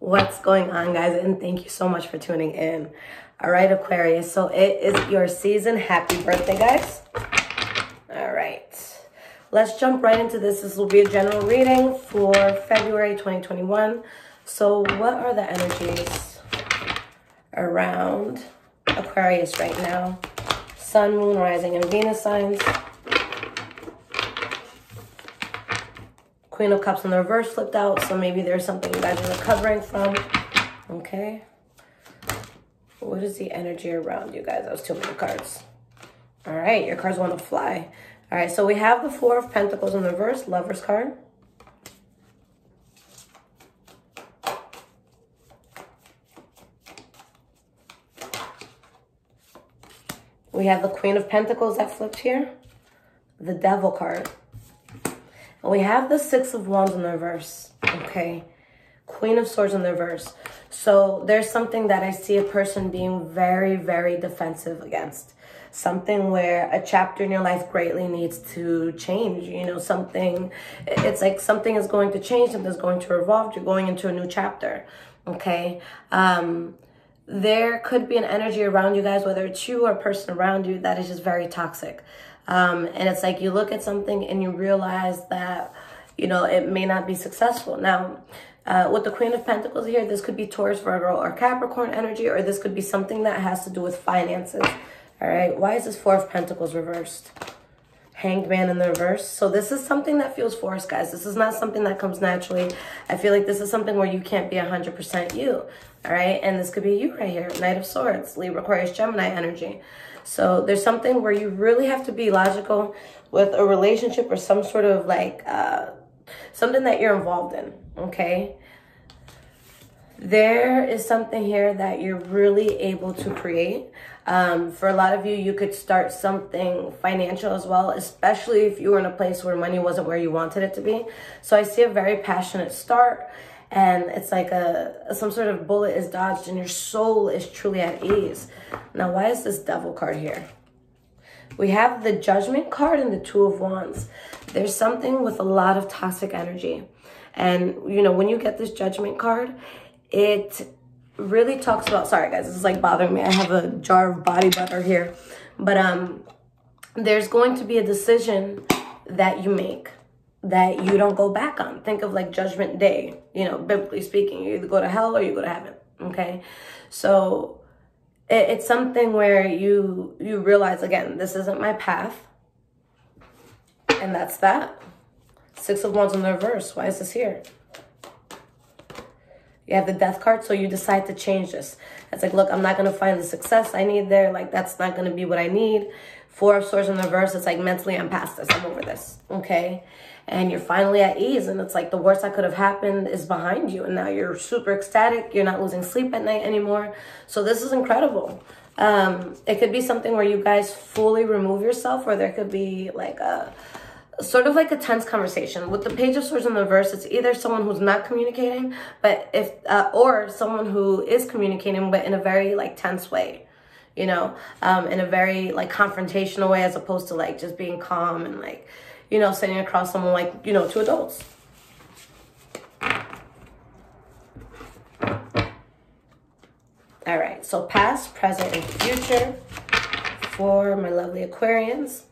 What's going on, guys? And thank you so much for tuning in. All right, Aquarius. So it is your season. Happy birthday, guys. All right. Let's jump right into this. This will be a general reading for February 2021. So what are the energies around Aquarius right now? Sun, Moon, Rising, and Venus signs. Queen of Cups in the reverse flipped out, so maybe there's something you guys are recovering from. Okay. What is the energy around you guys? That was too many cards. All right, your cards want to fly. All right, so we have the Four of Pentacles in the reverse, Lover's card. We have the Queen of Pentacles that flipped here, the Devil card. And we have the Six of Wands in the reverse, okay? Queen of Swords in the reverse. So there's something that I see a person being very, very defensive against. Something where a chapter in your life greatly needs to change. You know, something, it's like something is going to change, something's going to evolve. You're going into a new chapter, okay? There could be an energy around you guys, whether it's you or a person around you, that is just very toxic. And it's like you look at something and you realize that, you know, it may not be successful. Now, with the Queen of Pentacles here, this could be Taurus, Virgo, or Capricorn energy, or this could be something that has to do with finances. All right. Why is this Four of Pentacles reversed? Hanged Man in the reverse. So this is something that feels forced, guys. This is not something that comes naturally. I feel like this is something where you can't be 100% you. All right. And this could be you right here. Knight of Swords, Libra, Aquarius, Gemini energy. So there's something where you really have to be logical with a relationship or some sort of like something that you're involved in, okay? There is something here that you're really able to create. For a lot of you, you could start something financial as well, especially if you were in a place where money wasn't where you wanted it to be. So I see a very passionate start. And it's like some sort of bullet is dodged and your soul is truly at ease. Now, why is this Devil card here? We have the Judgment card and the Two of Wands. There's something with a lot of toxic energy. And, you know, when you get this Judgment card, it really talks about, sorry guys, this is like bothering me. I have a jar of body butter here. But there's going to be a decision that you make that you don't go back on. Think of like Judgment Day, you know, biblically speaking, you either go to hell or you go to heaven, okay? So it's something where you realize, again, this isn't my path, and that's that. Six of Wands in the reverse. Why is this here? You have the Death card, so you decide to change this. It's like, look, I'm not going to find the success I need there. Like, that's not going to be what I need. Four of Swords in the reverse. It's like, mentally, I'm past this. I'm over this, okay? And you're finally at ease, and it's like the worst that could have happened is behind you, and now you're super ecstatic. You're not losing sleep at night anymore. So this is incredible. It could be something where you guys fully remove yourself, or there could be like a sort of like a tense conversation. With the Page of Swords in the reverse, it's either someone who's not communicating, but or someone who is communicating, but in a very like tense way, you know, in a very like confrontational way, as opposed to like just being calm and like, you know, sitting across someone like, you know, two adults. All right, so past, present, and future for my lovely Aquarians.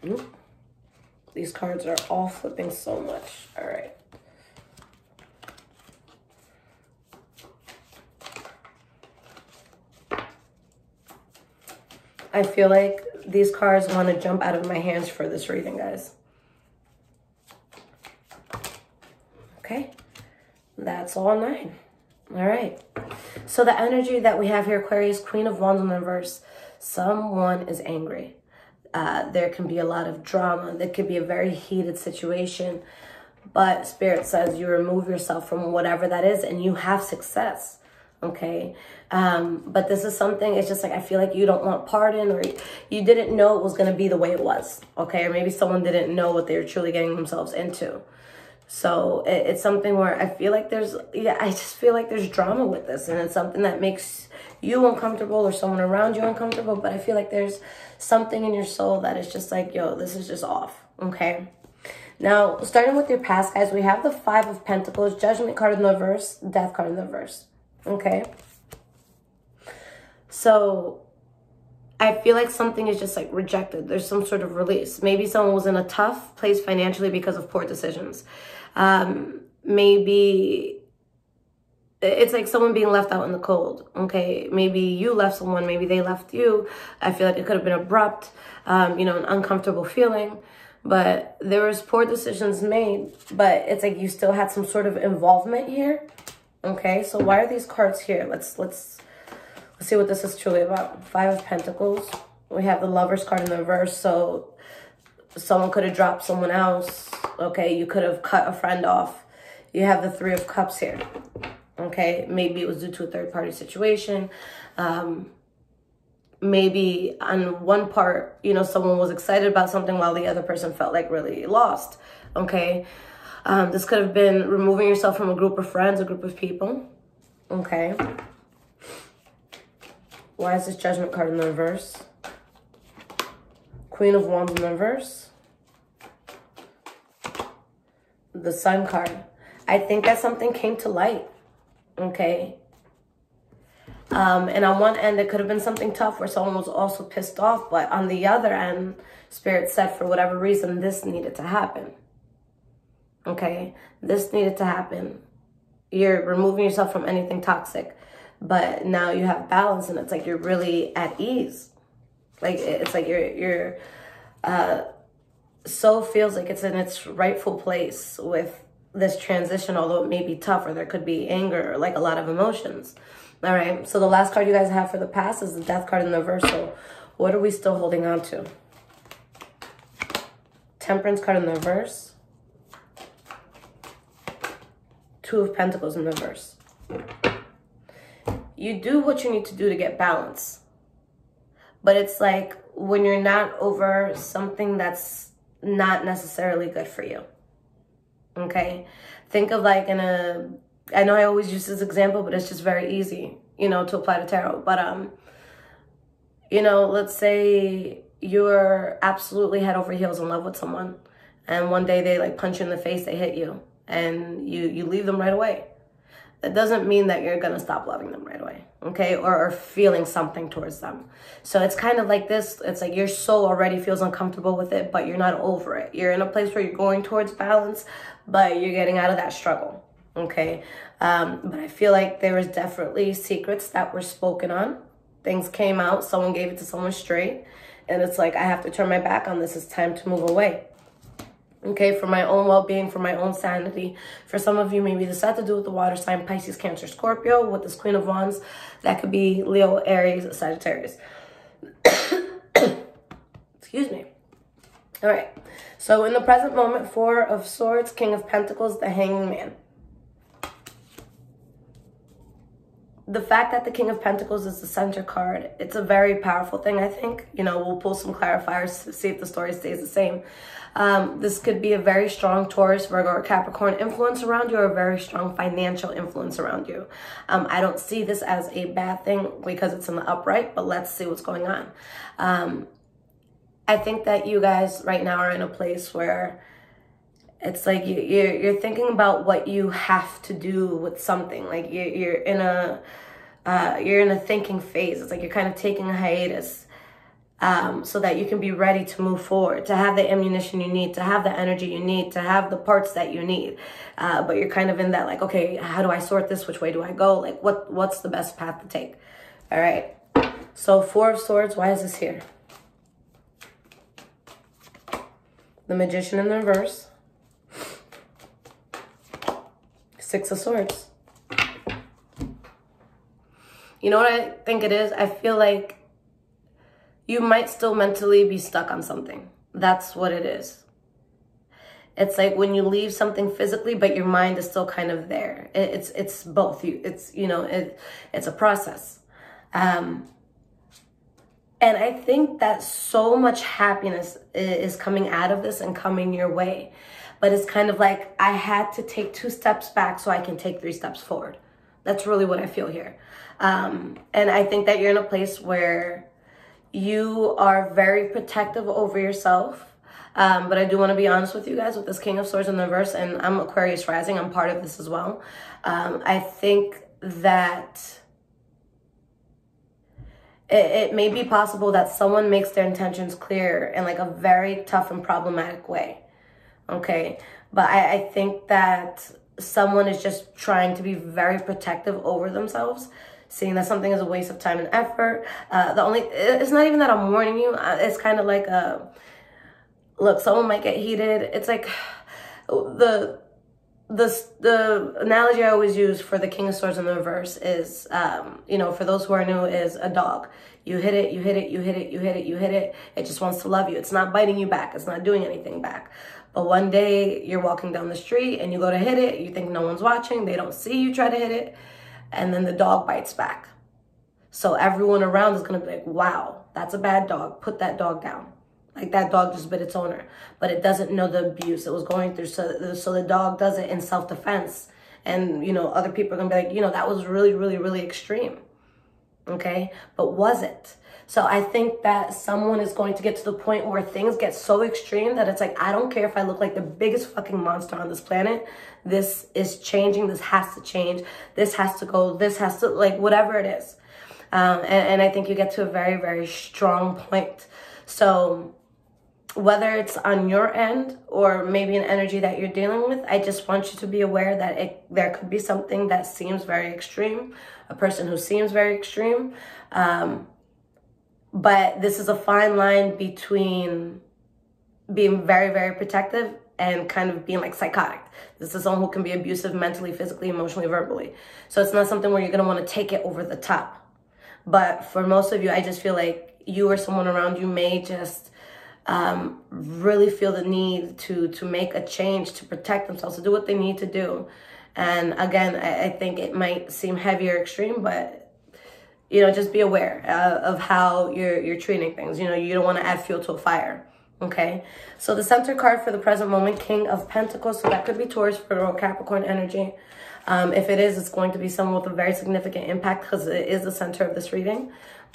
Oop. These cards are all flipping so much. All right. I feel like these cards want to jump out of my hands for this reading, guys. Okay. That's all 9. All right. So the energy that we have here, Aquarius, Queen of Wands in the reverse. Someone is angry. There can be a lot of drama. There could be a very heated situation. But Spirit says you remove yourself from whatever that is and you have success. Okay. But this is something, it's just like, I feel like you don't want pardon, or you didn't know it was going to be the way it was. Okay. Or maybe someone didn't know what they were truly getting themselves into. So it's something where I feel like I just feel like there's drama with this, and it's something that makes you uncomfortable or someone around you uncomfortable, but I feel like there's something in your soul that is just like, yo, this is just off, okay? Now, starting with your past, guys, we have the 5 of Pentacles, Judgment card in the reverse, Death card in the reverse, okay? So I feel like something is just like rejected. There's some sort of release. Maybe someone was in a tough place financially because of poor decisions. Maybe it's like someone being left out in the cold, okay? Maybe you left someone, maybe they left you. I feel like it could have been abrupt, you know, an uncomfortable feeling. But there was poor decisions made, but it's like you still had some sort of involvement here, okay? So why are these cards here? Let's see what this is truly about. 5 of Pentacles. We have the Lover's card in the reverse, so someone could have dropped someone else, okay? You could have cut a friend off. You have the 3 of Cups here, okay? Maybe it was due to a third-party situation. Maybe on one part, you know, someone was excited about something while the other person felt like really lost, okay? This could have been removing yourself from a group of friends, a group of people, okay? Why is this Judgment card in the reverse? Queen of Wands in the reverse. The Sun card. I think that something came to light, okay? And on one end, it could have been something tough where someone was also pissed off. But on the other end, Spirit said for whatever reason, this needed to happen. Okay? This needed to happen. You're removing yourself from anything toxic. But now you have balance, and it's like you're really at ease. Like, it's like you're soul feels like it's in its rightful place with this transition, although it may be tough, or there could be anger, or like a lot of emotions. All right, so the last card you guys have for the past is the Death card in the reverse. So what are we still holding on to? Temperance card in the reverse. 2 of Pentacles in the reverse. You do what you need to do to get balance. But it's like when you're not over something that's not necessarily good for you. Okay? Think of like I know I always use this example, but it's just very easy, you know, to apply to tarot. But, you know, let's say you're absolutely head over heels in love with someone, and one day they like punch you in the face, they hit you, and you leave them right away. That doesn't mean that you're going to stop loving them right away, okay? Or feeling something towards them. So it's kind of like this. It's like your soul already feels uncomfortable with it, but you're not over it. You're in a place where you're going towards balance, but you're getting out of that struggle, okay? But I feel like there was definitely secrets that were spoken on. Things came out. Someone gave it to someone straight. And it's like, I have to turn my back on this. It's time to move away. Okay, for my own well-being, for my own sanity. For some of you, maybe this had to do with the water sign, Pisces, Cancer, Scorpio, with this Queen of Wands. That could be Leo, Aries, Sagittarius. Excuse me. All right. So in the present moment, 4 of Swords, King of Pentacles, the Hanged Man. The fact that the King of Pentacles is the center card, it's a very powerful thing, I think. You know, we'll pull some clarifiers to see if the story stays the same. This could be a very strong Taurus, Virgo, or Capricorn influence around you, or a very strong financial influence around you. I don't see this as a bad thing because it's in the upright, but let's see what's going on. I think that you guys right now are in a place where it's like you're thinking about what you have to do with something. Like you're in a thinking phase. It's like you're kind of taking a hiatus so that you can be ready to move forward, to have the ammunition you need, to have the energy you need, to have the parts that you need. But you're kind of in that like, okay, how do I sort this? Which way do I go? Like what's the best path to take? All right. So 4 of Swords, why is this here? The Magician in the reverse. 6 of Swords. You know what I think it is? I feel like you might still mentally be stuck on something. That's what it is. It's like when you leave something physically, but your mind is still kind of there. It's both. It's a process. And I think that so much happiness is coming out of this and coming your way. but it's kind of like I had to take 2 steps back so I can take 3 steps forward. That's really what I feel here. And I think that you're in a place where you are very protective over yourself. But I do want to be honest with you guys with this King of Swords in the reverse, and I'm Aquarius rising. I'm part of this as well. I think that it may be possible that someone makes their intentions clear in like a very tough and problematic way. Okay. But I think that someone is just trying to be very protective over themselves, seeing that something is a waste of time and effort. It's not even that I'm warning you. It's kind of like look, someone might get heated. It's like the analogy I always use for the King of Swords in the reverse is, you know, for those who are new, is a dog. You hit it, you hit it, you hit it, you hit it, you hit it. It just wants to love you. It's not biting you back. It's not doing anything back. But one day you're walking down the street and you go to hit it. You think no one's watching. They don't see you try to hit it. And then the dog bites back. So everyone around is going to be like, wow, that's a bad dog. Put that dog down. Like that dog just bit its owner, but it doesn't know the abuse it was going through. So the dog does it in self-defense. And, you know, other people are going to be like, you know, that was really, really, really extreme. Okay. But was it? So I think that someone is going to get to the point where things get so extreme that it's like, I don't care if I look like the biggest fucking monster on this planet. This is changing. This has to change. This has to go. This has to, like, whatever it is. And I think you get to a very, very strong point. So whether it's on your end or maybe an energy that you're dealing with, I just want you to be aware that there could be something that seems very extreme, a person who seems very extreme. But this is a fine line between being very, very protective and kind of being like psychotic. This is someone who can be abusive mentally, physically, emotionally, verbally. So it's not something where you're going to want to take it over the top. But for most of you, I just feel like you or someone around you may just really feel the need to make a change, to protect themselves, to do what they need to do. And again, I think it might seem heavy or extreme, but you know, just be aware of how you're treating things. You know, you don't want to add fuel to a fire. Okay. So the center card for the present moment, King of Pentacles. So that could be Taurus, Virgo, Capricorn energy. If it is, it's going to be someone with a very significant impact because it is the center of this reading.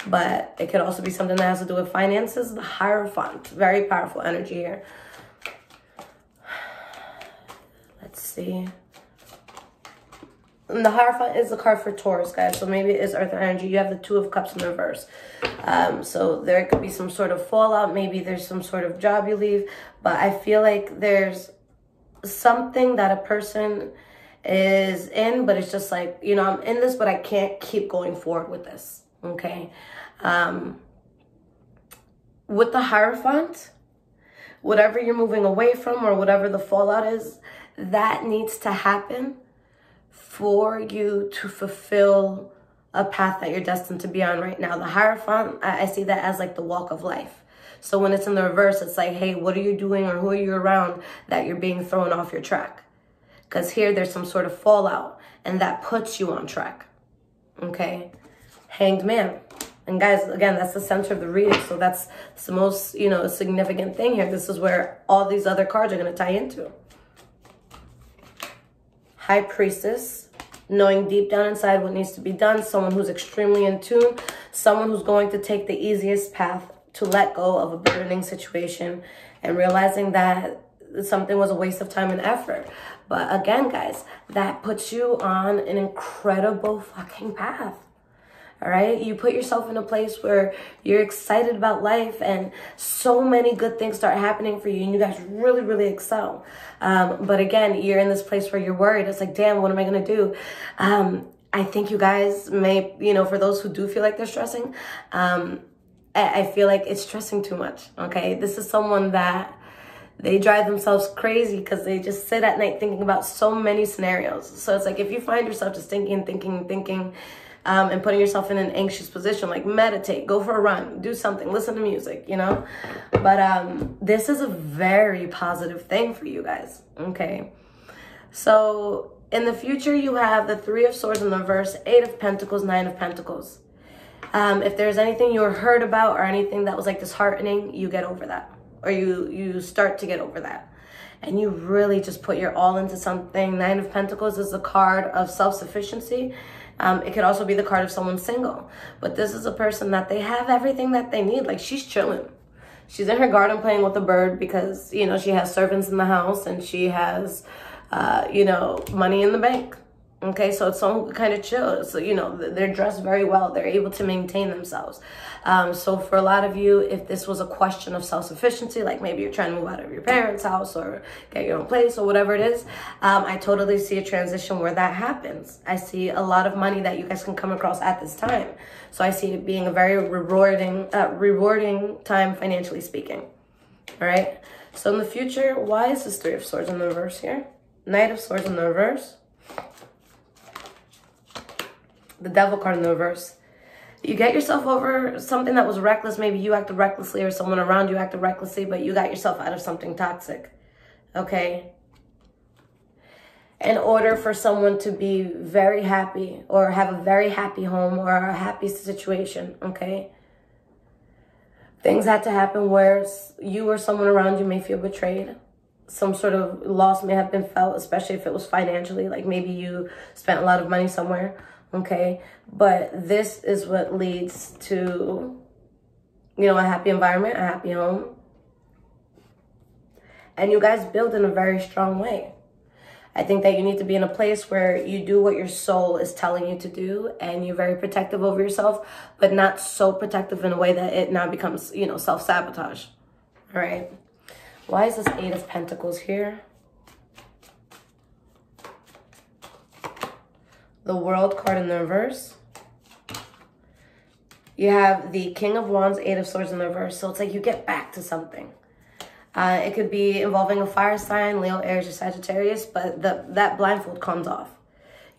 But it could also be something that has to do with finances. The Hierophant, very powerful energy here. Let's see. And the Hierophant is the card for Taurus, guys. So maybe it is Earth energy. You have the Two of Cups in reverse. So there could be some sort of fallout. Maybe there's some sort of job you leave. But I feel like there's something that a person is in, but it's just like, you know, I'm in this, but I can't keep going forward with this. Okay. With the Hierophant, whatever you're moving away from or whatever the fallout is, that needs to happen for you to fulfill a path that you're destined to be on right now. The Hierophant, I see that as like the walk of life. So when it's in the reverse, it's like, hey, what are you doing or who are you around that you're being thrown off your track? Because here there's some sort of fallout and that puts you on track. Okay. Hanged Man. And guys, again, that's the center of the reading. So that's the most, you know, significant thing here. This is where all these other cards are going to tie into. High Priestess, knowing deep down inside what needs to be done. Someone who's extremely in tune. Someone who's going to take the easiest path to let go of a burdening situation and realizing that something was a waste of time and effort. But again, guys, that puts you on an incredible fucking path. All right. You put yourself in a place where you're excited about life and so many good things start happening for you and you guys really, really excel. But again, you're in this place where you're worried. It's like, damn, what am I going to do? I think you guys may, you know, for those who do feel like they're stressing, I feel like it's stressing too much. Okay. This is someone that they drive themselves crazy because they just sit at night thinking about so many scenarios. So it's like, if you find yourself just thinking, and putting yourself in an anxious position, like meditate, go for a run, do something, listen to music, you know. But this is a very positive thing for you guys. Okay. So in the future, you have the Three of Swords in the reverse, Eight of Pentacles, Nine of Pentacles. If there's anything you were hurt about or anything that was like disheartening, you get over that. Or you start to get over that. and you really just put your all into something. Nine of Pentacles is a card of self-sufficiency. It could also be the card of someone single. But this is a person that they have everything that they need. Like, she's chilling. She's in her garden playing with a bird because, you know, she has servants in the house and she has, you know, money in the bank. Okay, so it's so kind of chill. So, you know, they're dressed very well. They're able to maintain themselves. So for a lot of you, if this was a question of self-sufficiency, like maybe you're trying to move out of your parents' house or get your own place or whatever it is, I totally see a transition where that happens. I see a lot of money that you guys can come across at this time. So I see it being a very rewarding time financially speaking. All right. So in the future, why is this Three of Swords in the reverse here? Knight of Swords in the reverse. The Devil card in the reverse. You get yourself over something that was reckless. Maybe you acted recklessly or someone around you acted recklessly, but you got yourself out of something toxic. Okay? In order for someone to be very happy or have a very happy home or a happy situation, okay? Things had to happen where you or someone around you may feel betrayed. Some sort of loss may have been felt, especially if it was financially. Like maybe you spent a lot of money somewhere. Okay, but this is what leads to, you know, a happy environment, a happy home. And you guys build in a very strong way. I think that you need to be in a place where you do what your soul is telling you to do and you're very protective over yourself, but not so protective in a way that it now becomes, you know, self-sabotage. All right. Why is this Eight of Pentacles here? The World card in the reverse. You have the King of Wands, Eight of Swords in the reverse. So it's like you get back to something. It could be involving a fire sign, Leo, Aries, or Sagittarius, but that blindfold comes off.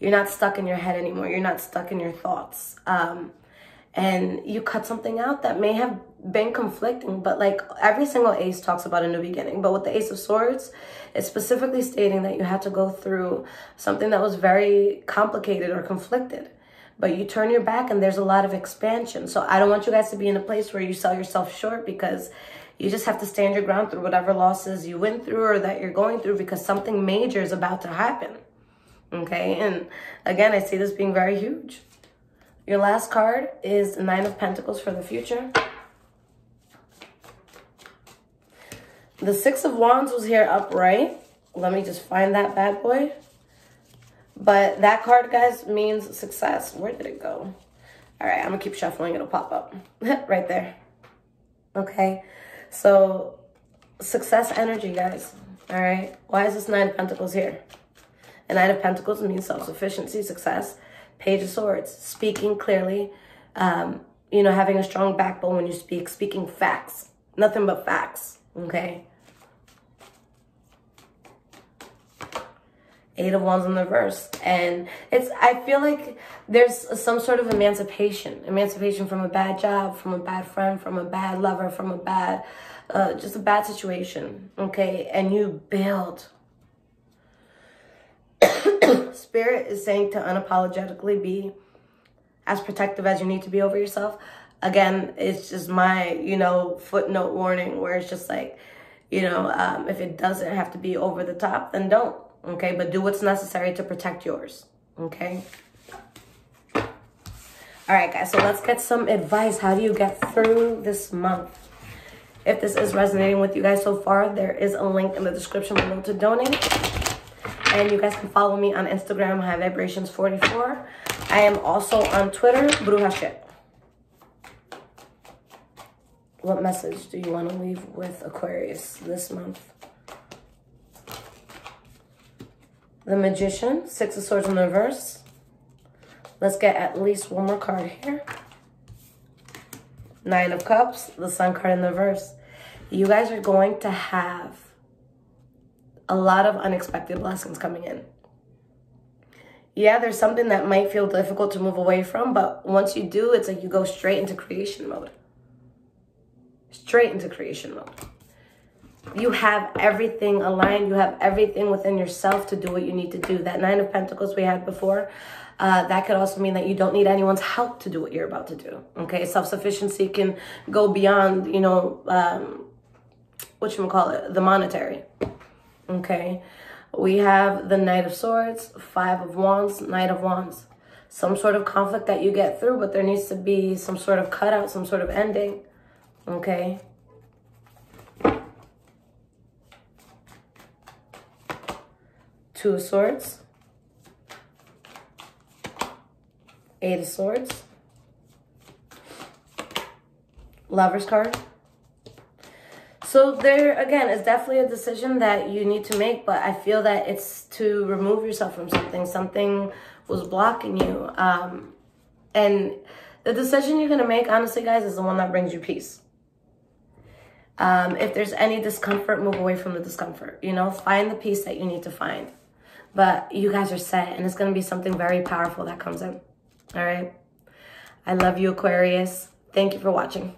You're not stuck in your head anymore. You're not stuck in your thoughts. And you cut something out that may have been conflicting, but like every single ace talks about a new beginning. But with the Ace of Swords, it's specifically stating that you had to go through something that was very complicated or conflicted. But you turn your back and there's a lot of expansion. So I don't want you guys to be in a place where you sell yourself short, because you just have to stand your ground through whatever losses you went through or that you're going through, because something major is about to happen. Okay, and again, I see this being very huge. Your last card is Nine of Pentacles for the future. The Six of Wands was here upright. Let me just find that bad boy. But that card, guys, means success. Where did it go? All right, I'm going to keep shuffling. It'll pop up right there. Okay, so success energy, guys. All right, why is this Nine of Pentacles here? A Nine of Pentacles means self-sufficiency, success. Page of Swords, speaking clearly, you know, having a strong backbone when you speak, speaking facts, nothing but facts, okay? Eight of Wands in the reverse. And I feel like there's some sort of emancipation from a bad job, from a bad friend, from a bad lover, from a bad, just a bad situation, okay? And you build. Spirit is saying to unapologetically be as protective as you need to be over yourself. Again, it's just my, you know, footnote warning where it's just like, you know, if it doesn't have to be over the top, then don't, okay? But do what's necessary to protect yours, okay? All right, guys, so let's get some advice. How do you get through this month? If this is resonating with you guys so far, there is a link in the description below to donate. And you guys can follow me on Instagram, High Vibrations 44. I am also on Twitter, Bruja Shit. What message do you want to leave with Aquarius this month? The Magician, Six of Swords in the reverse. Let's get at least one more card here. Nine of Cups, the Sun card in the reverse. You guys are going to have a lot of unexpected blessings coming in. Yeah, there's something that might feel difficult to move away from, but once you do, it's like you go straight into creation mode. Straight into creation mode. You have everything aligned. You have everything within yourself to do what you need to do. That Nine of Pentacles we had before, that could also mean that you don't need anyone's help to do what you're about to do. Okay, self-sufficiency can go beyond, you know, whatchamacallit, the monetary. okay? We have the Knight of Swords, Five of Wands, Knight of Wands. Some sort of conflict that you get through, but there needs to be some sort of cutout, some sort of ending, okay? Two of Swords, Eight of Swords, Lover's card. So there, again, is definitely a decision that you need to make, but I feel that it's to remove yourself from something. Something was blocking you. And the decision you're going to make, honestly, guys, is the one that brings you peace. If there's any discomfort, move away from the discomfort. You know, find the peace that you need to find. But you guys are set, and it's going to be something very powerful that comes in. All right? I love you, Aquarius. Thank you for watching.